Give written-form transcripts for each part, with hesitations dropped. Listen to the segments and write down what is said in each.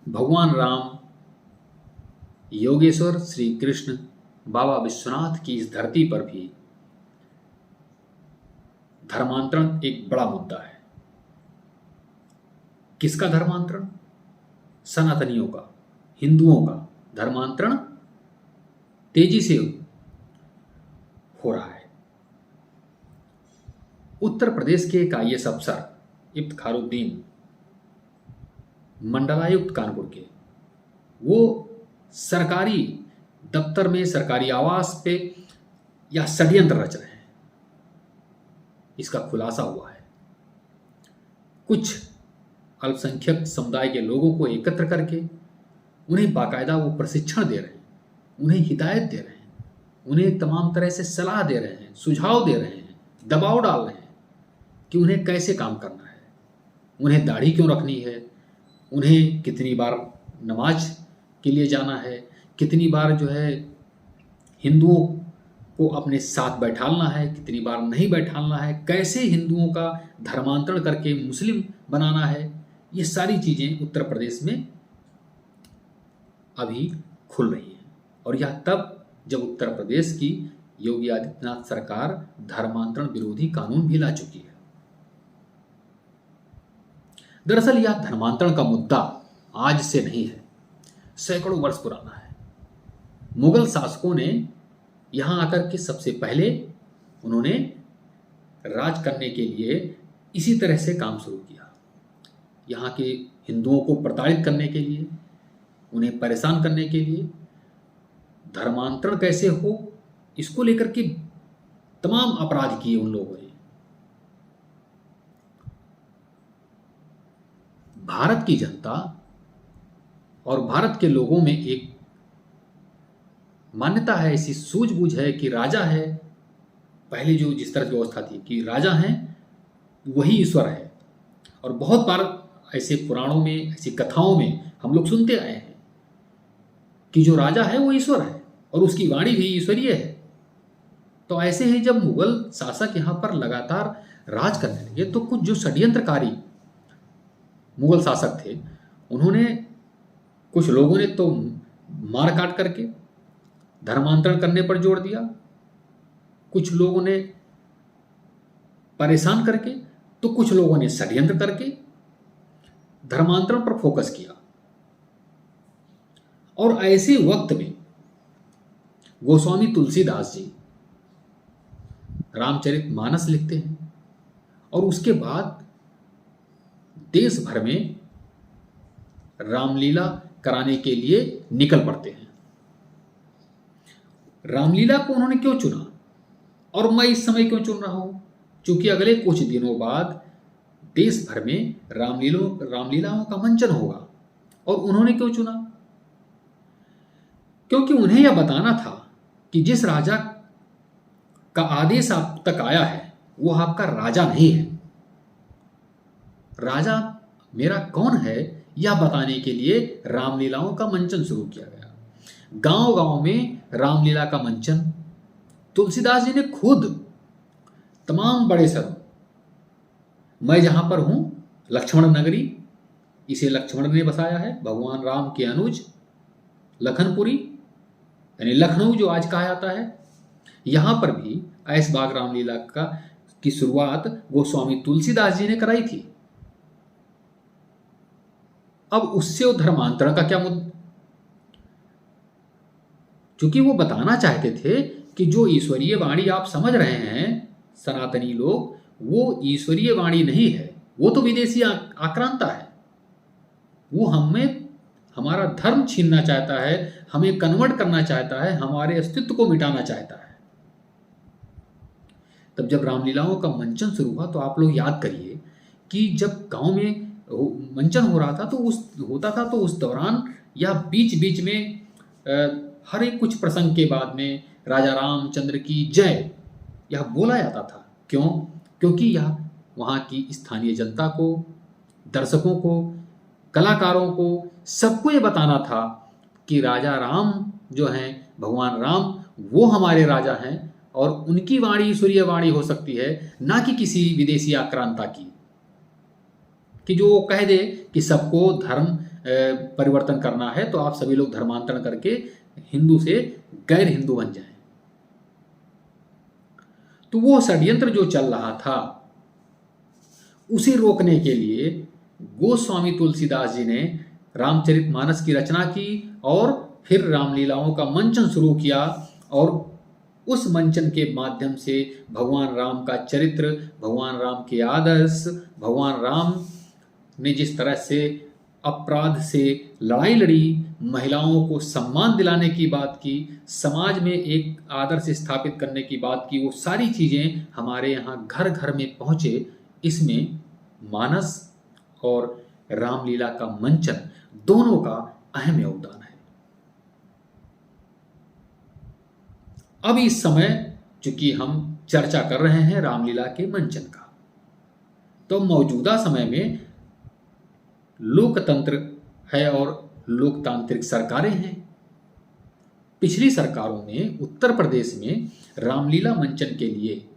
भगवान राम, योगेश्वर श्री कृष्ण, बाबा विश्वनाथ की इस धरती पर भी धर्मांतरण एक बड़ा मुद्दा है। किसका धर्मांतरण? सनातनियों का, हिंदुओं का धर्मांतरण तेजी से हो रहा है। उत्तर प्रदेश के एक IAS अफसर इफ्तिखारुद्दीन, मंडलायुक्त कानपुर के, वो सरकारी दफ्तर में, सरकारी आवास पे या षड्यंत्र रच रहे हैं, इसका खुलासा हुआ है। कुछ अल्पसंख्यक समुदाय के लोगों को एकत्र करके उन्हें बाकायदा वो प्रशिक्षण दे रहे हैं, उन्हें हिदायत दे रहे हैं, उन्हें तमाम तरह से सलाह दे रहे हैं, सुझाव दे रहे हैं, दबाव डाल रहे हैं कि उन्हें कैसे काम करना है, उन्हें दाढ़ी क्यों रखनी है, उन्हें कितनी बार नमाज के लिए जाना है, कितनी बार जो है हिंदुओं को अपने साथ बैठालना है, कितनी बार नहीं बैठालना है, कैसे हिंदुओं का धर्मांतरण करके मुस्लिम बनाना है। ये सारी चीज़ें उत्तर प्रदेश में अभी खुल रही हैं, और यह तब जब उत्तर प्रदेश की योगी आदित्यनाथ सरकार धर्मांतरण विरोधी कानून भी ला चुकी है। दरअसल यह धर्मांतरण का मुद्दा आज से नहीं है, सैकड़ों वर्ष पुराना है। मुगल शासकों ने यहाँ आकर के सबसे पहले उन्होंने राज करने के लिए इसी तरह से काम शुरू किया। यहाँ के हिंदुओं को प्रताड़ित करने के लिए, उन्हें परेशान करने के लिए, धर्मांतरण कैसे हो इसको लेकर के तमाम अपराध किए उन लोगों ने। भारत की जनता और भारत के लोगों में एक मान्यता है, ऐसी सूझबूझ है कि राजा है, पहले जो जिस तरह की व्यवस्था थी कि राजा हैं वही ईश्वर है। और बहुत बार ऐसे पुराणों में, ऐसी कथाओं में हम लोग सुनते आए हैं कि जो राजा है वो ईश्वर है और उसकी वाणी भी ईश्वरीय है। तो ऐसे ही जब मुगल शासक यहाँ पर लगातार राज करने लगे तो कुछ जो षड्यंत्रकारी मुगल शासक थे, उन्होंने, कुछ लोगों ने तो मार काट करके धर्मांतरण करने पर जोर दिया, कुछ लोगों ने परेशान करके, तो कुछ लोगों ने षड्यंत्र करके धर्मांतरण पर फोकस किया। और ऐसे वक्त में गोस्वामी तुलसीदास जी रामचरितमानस लिखते हैं और उसके बाद देश भर में रामलीला कराने के लिए निकल पड़ते हैं। रामलीला को उन्होंने क्यों चुना और मैं इस समय क्यों चुन रहा हूं? क्योंकि अगले कुछ दिनों बाद देश भर में रामलीलाओं का मंचन होगा। और उन्होंने क्यों चुना? क्योंकि उन्हें यह बताना था कि जिस राजा का आदेश आप तक आया है वो आपका राजा नहीं है। राजा मेरा कौन है यह बताने के लिए रामलीलाओं का मंचन शुरू किया गया। गांव गांव में रामलीला का मंचन तुलसीदास जी ने खुद तमाम बड़े शहरों, मैं जहां पर हूं लक्ष्मण नगरी, इसे लक्ष्मण ने बसाया है, भगवान राम के अनुज लखनपुरी यानी लखनऊ जो आज कहा जाता है, यहां पर भी ऐशबाग रामलीला की शुरुआत गोस्वामी तुलसीदास जी ने कराई थी। अब उससे वो धर्मांतरण का क्या मुद्दा? क्योंकि वो बताना चाहते थे कि जो ईश्वरीय वाणी आप समझ रहे हैं सनातनी लोग, वो ईश्वरीय वाणी नहीं है, वो तो विदेशी आक्रांता है। वो हमें, हमारा धर्म छीनना चाहता है, हमें कन्वर्ट करना चाहता है, हमारे अस्तित्व को मिटाना चाहता है। तब जब रामलीलाओं का मंचन शुरू हुआ तो आप लोग याद करिए कि जब गांव में मंचन हो रहा था तो उस दौरान या बीच बीच में हर एक कुछ प्रसंग के बाद में राजा रामचंद्र की जय यह बोला जाता था। क्यों? क्योंकि यह वहाँ की स्थानीय जनता को, दर्शकों को, कलाकारों को, सबको ये बताना था कि राजा राम जो हैं, भगवान राम, वो हमारे राजा हैं और उनकी वाणी ईश्वरीय वाणी हो सकती है, ना कि किसी विदेशी आक्रांता की, कि जो कह दे कि सबको धर्म परिवर्तन करना है तो आप सभी लोग धर्मांतरण करके हिंदू से गैर हिंदू बन जाएं। तो वो षड्यंत्र जो चल रहा था उसे रोकने के लिए गोस्वामी तुलसीदास जी ने रामचरितमानस की रचना की और फिर रामलीलाओं का मंचन शुरू किया। और उस मंचन के माध्यम से भगवान राम का चरित्र, भगवान राम के आदर्श, भगवान राम ने जिस तरह से अपराध से लड़ाई लड़ी, महिलाओं को सम्मान दिलाने की बात की, समाज में एक आदर्श स्थापित करने की बात की, वो सारी चीज़ें हमारे यहाँ घर घर में पहुँचे। इसमें मानस और रामलीला का मंचन दोनों का अहम योगदान है। अब इस समय चूंकि हम चर्चा कर रहे हैं रामलीला के मंचन का, तो मौजूदा समय में लोकतंत्र है और लोकतांत्रिक सरकारें हैं। पिछली सरकारों में उत्तर प्रदेश में रामलीला मंचन के लिए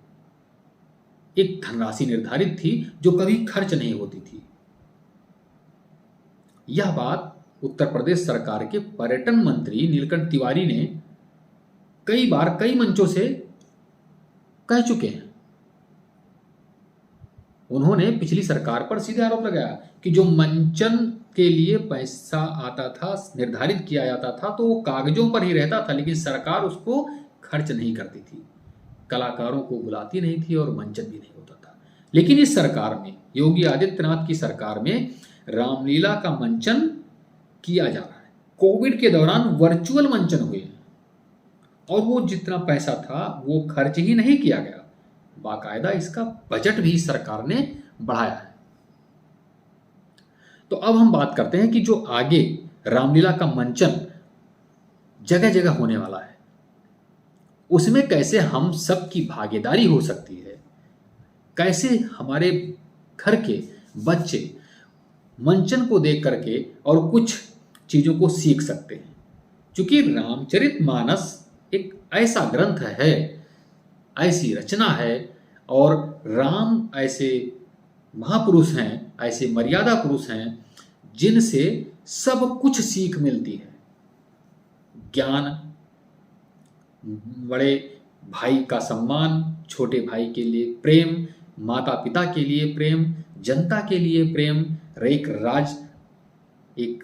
एक धनराशि निर्धारित थी जो कभी खर्च नहीं होती थी। यह बात उत्तर प्रदेश सरकार के पर्यटन मंत्री नीलकंठ तिवारी ने कई बार कई मंचों से कह चुके हैं। उन्होंने पिछली सरकार पर सीधे आरोप लगाया कि जो मंचन के लिए पैसा आता था, निर्धारित किया जाता था, तो वो कागजों पर ही रहता था, लेकिन सरकार उसको खर्च नहीं करती थी, कलाकारों को बुलाती नहीं थी और मंचन भी नहीं होता था। लेकिन इस सरकार में, योगी आदित्यनाथ की सरकार में, रामलीला का मंचन किया जा रहा है। कोविड के दौरान वर्चुअल मंचन हुए और वो जितना पैसा था वो खर्च ही नहीं किया गया, बाकायदा इसका बजट भी सरकार ने बढ़ाया है। तो अब हम बात करते हैं कि जो आगे रामलीला का मंचन जगह जगह होने वाला है, उसमें कैसे हम सब की भागीदारी हो सकती है, कैसे हमारे घर के बच्चे मंचन को देख करके और कुछ चीज़ों को सीख सकते हैं। क्योंकि रामचरितमानस एक ऐसा ग्रंथ है, ऐसी रचना है, और राम ऐसे महापुरुष हैं, ऐसे मर्यादा पुरुष हैं जिनसे सब कुछ सीख मिलती है। ज्ञान, बड़े भाई का सम्मान, छोटे भाई के लिए प्रेम, माता पिता के लिए प्रेम, जनता के लिए प्रेम, एक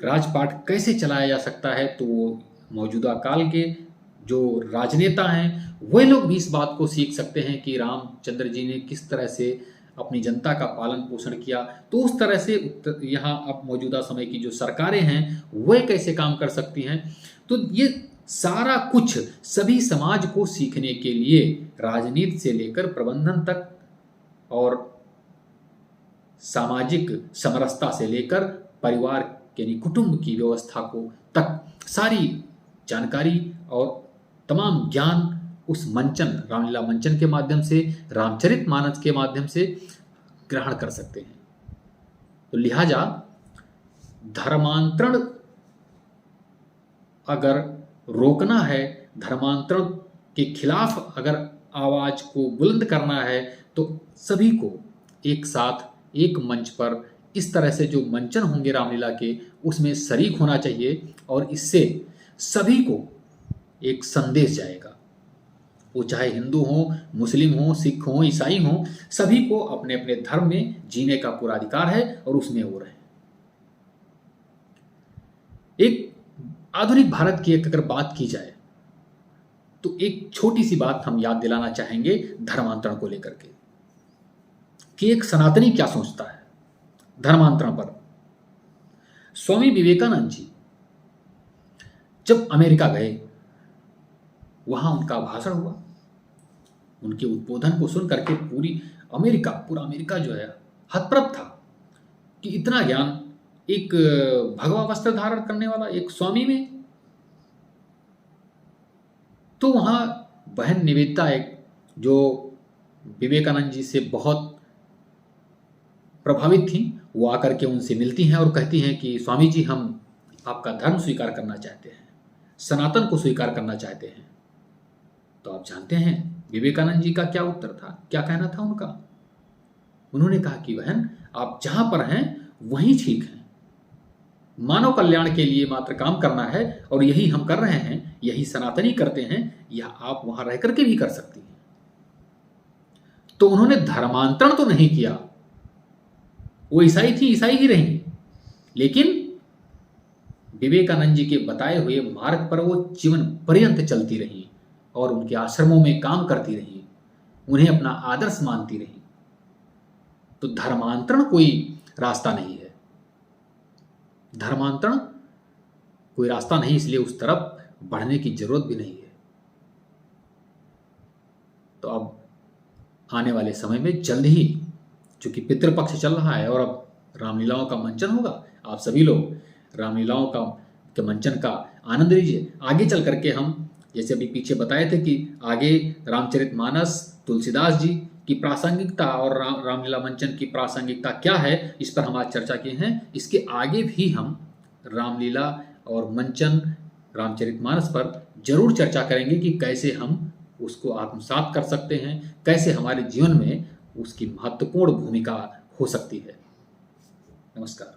राजपाट कैसे चलाया जा सकता है। तो वो मौजूदा काल के जो राजनेता हैं वे लोग भी इस बात को सीख सकते हैं कि रामचंद्र जी ने किस तरह से अपनी जनता का पालन पोषण किया। तो उस तरह से यहाँ अब मौजूदा समय की जो सरकारें हैं वे कैसे काम कर सकती हैं। तो ये सारा कुछ सभी समाज को सीखने के लिए, राजनीति से लेकर प्रबंधन तक और सामाजिक समरसता से लेकर परिवार यानी कुटुंब की व्यवस्था को तक सारी जानकारी और तमाम ज्ञान उस मंचन, रामलीला मंचन के माध्यम से, रामचरितमानस के माध्यम से ग्रहण कर सकते हैं। तो लिहाजा धर्मांतरण अगर रोकना है, धर्मांतरण के खिलाफ अगर आवाज को बुलंद करना है, तो सभी को एक साथ एक मंच पर इस तरह से जो मंचन होंगे रामलीला के, उसमें शरीक होना चाहिए। और इससे सभी को एक संदेश जाएगा, वो चाहे हिंदू हो, मुस्लिम हो, सिख हो, ईसाई हो, सभी को अपने अपने धर्म में जीने का पूरा अधिकार है और उसमें वो रहे। एक आधुनिक भारत की अगर बात की जाए तो एक छोटी सी बात हम याद दिलाना चाहेंगे धर्मांतरण को लेकर के, कि एक सनातनी क्या सोचता है धर्मांतरण पर। स्वामी विवेकानंद जी जब अमेरिका गए, वहां उनका भाषण हुआ, उनके उद्बोधन को सुन करके पूरा अमेरिका जो है हतप्रभ था कि इतना ज्ञान एक भगवा वस्त्र धारण करने वाला एक स्वामी में। तो वहां बहन निवेदिता, एक जो विवेकानंद जी से बहुत प्रभावित थी, वो आकर के उनसे मिलती हैं और कहती हैं कि स्वामी जी, हम आपका धर्म स्वीकार करना चाहते हैं, सनातन को स्वीकार करना चाहते हैं। तो आप जानते हैं विवेकानंद जी का क्या उत्तर था, क्या कहना था उनका। उन्होंने कहा कि बहन, आप जहां पर हैं वहीं ठीक हैं, मानव कल्याण के लिए मात्र काम करना है, और यही हम कर रहे हैं, यही सनातनी करते हैं, यह आप वहां रह करके भी कर सकती हैं। तो उन्होंने धर्मांतरण तो नहीं किया, वो ईसाई थी, ईसाई ही रही, लेकिन विवेकानंद जी के बताए हुए मार्ग पर वो जीवन पर्यंत चलती रही और उनके आश्रमों में काम करती रही, उन्हें अपना आदर्श मानती रही। तो धर्मांतरण कोई रास्ता नहीं है, धर्मांतरण कोई रास्ता नहीं, इसलिए उस तरफ बढ़ने की जरूरत भी नहीं है। तो अब आने वाले समय में जल्द ही, चूंकि पितृपक्ष चल रहा है और अब रामलीलाओं का मंचन होगा, आप सभी लोग रामलीलाओं का के मंचन का आनंद लीजिए। आगे चल करके हम, जैसे अभी पीछे बताए थे कि आगे रामचरितमानस, तुलसीदास जी की प्रासंगिकता और रामलीला मंचन की प्रासंगिकता क्या है, इस पर हम आज चर्चा किए हैं। इसके आगे भी हम रामलीला और मंचन, रामचरितमानस पर जरूर चर्चा करेंगे कि कैसे हम उसको आत्मसात कर सकते हैं, कैसे हमारे जीवन में उसकी महत्वपूर्ण भूमिका हो सकती है। नमस्कार।